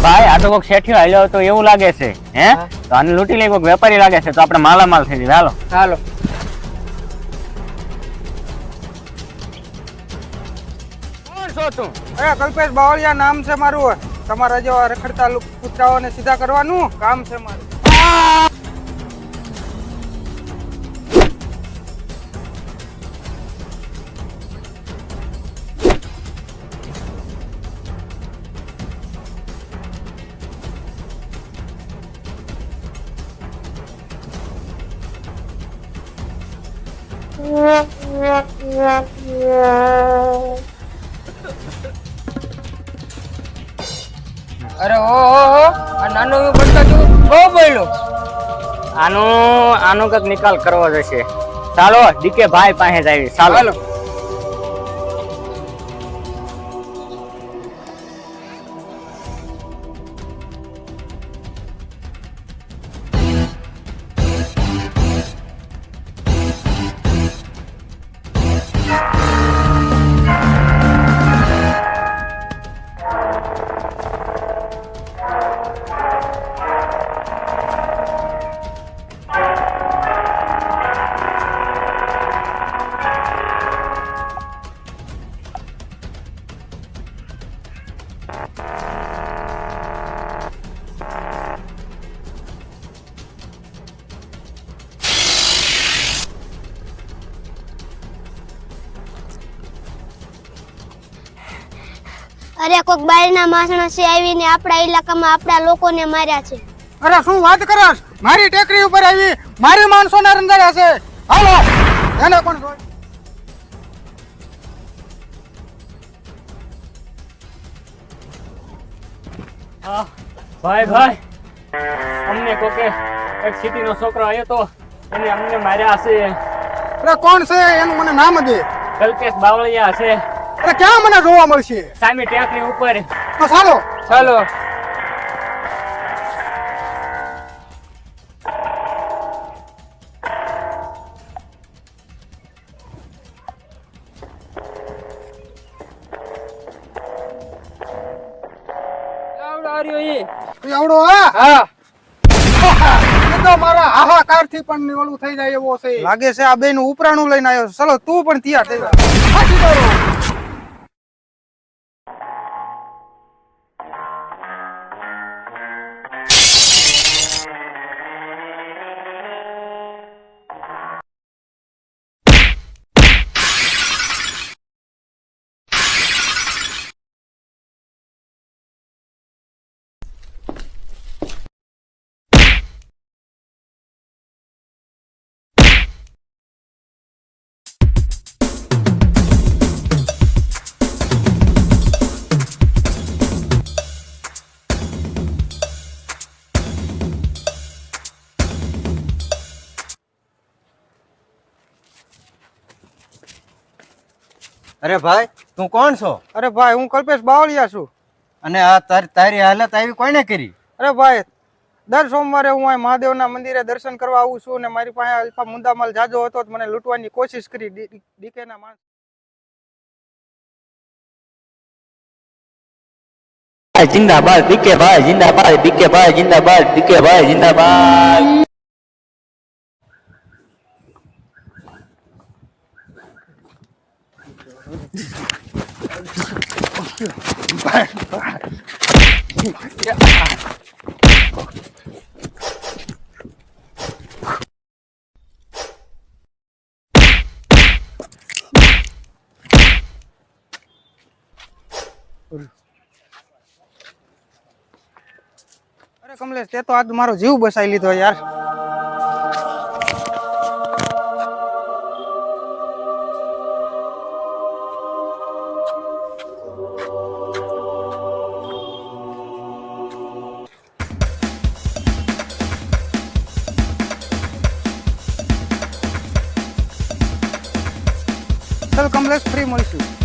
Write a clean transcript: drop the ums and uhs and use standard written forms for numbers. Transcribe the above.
ભાઈ આ તો કોઈક શેઠિયો હાલ્યો તો એવું લાગે છે હે તો આને લૂંટી લઈ કોઈક વેપારી લાગે છે તો આપણે માલામાલ થઈ જઈએ હાલો ચાલો કોણ છો તું કલ્પેશ બાવળિયા નામ છે મારું તમારા જેવા રખડતા કૂતરાઓને સીધા કરવાનું કામ છે મારું અરે ઓહો આ નાનો બનતો તું બહુ બોલ્યો આનો કઈક નિકાલ કરવો જશે ચાલો ડીકે ભાઈ પાસે જ આવી ચાલો અરે કોક બાયના માણસ આવીને આપણા ઇલાકામાં આપણા લોકોને માર્યા છે. અરે શું વાત કરસ મારી ટેકરી ઉપર આવી મારી માણસોને રંજાયા છે હાલો એને કોણ જોઈ ભાઈ અમને કોકે એક સિટીનો છોકરો આવ્યો તો એને અમને માર્યા હશે અરે કોણ છે એનું મને નામ દે કલ્પેશ બાવળિયા હશે અરે ક્યાં મને જોવા મળશે સામે ટેકરી ઉપર તો ચાલો ચાલો આવડો હા તો મારા હાહાકાર થી પણ ઓલું થઈ જાય એવો છે લાગે છે આ બેન ઉપરાણું લઈને આવ્યો ચલો તું પણ તૈયાર થઈ જા અરે ભાઈ તું કોણ છો? અરે ભાઈ હું કલ્પેશ બાવળિયા છું. અને આ તારી હાલત આવી કોને કરી? અરે ભાઈ દર સોમવારે હું આ મહાદેવના મંદિરે દર્શન કરવા આવું છું ને મારી પાસે અલ્પા મુદ્દામાલ જાજો હતો મને લૂંટવાની કોશિશ કરી ડીકેના માણસ. जिंदाबाद ડીકે ભાઈ जिंदाबाद ડીકે ભાઈ जिंदाबाद ડીકે ભાઈ जिंदाबाद અરે કમલેશ તે તો આજ મારો જીવ બચાવી લીધો યાર. ચલ કમલેશ ફ્રી મળીશું.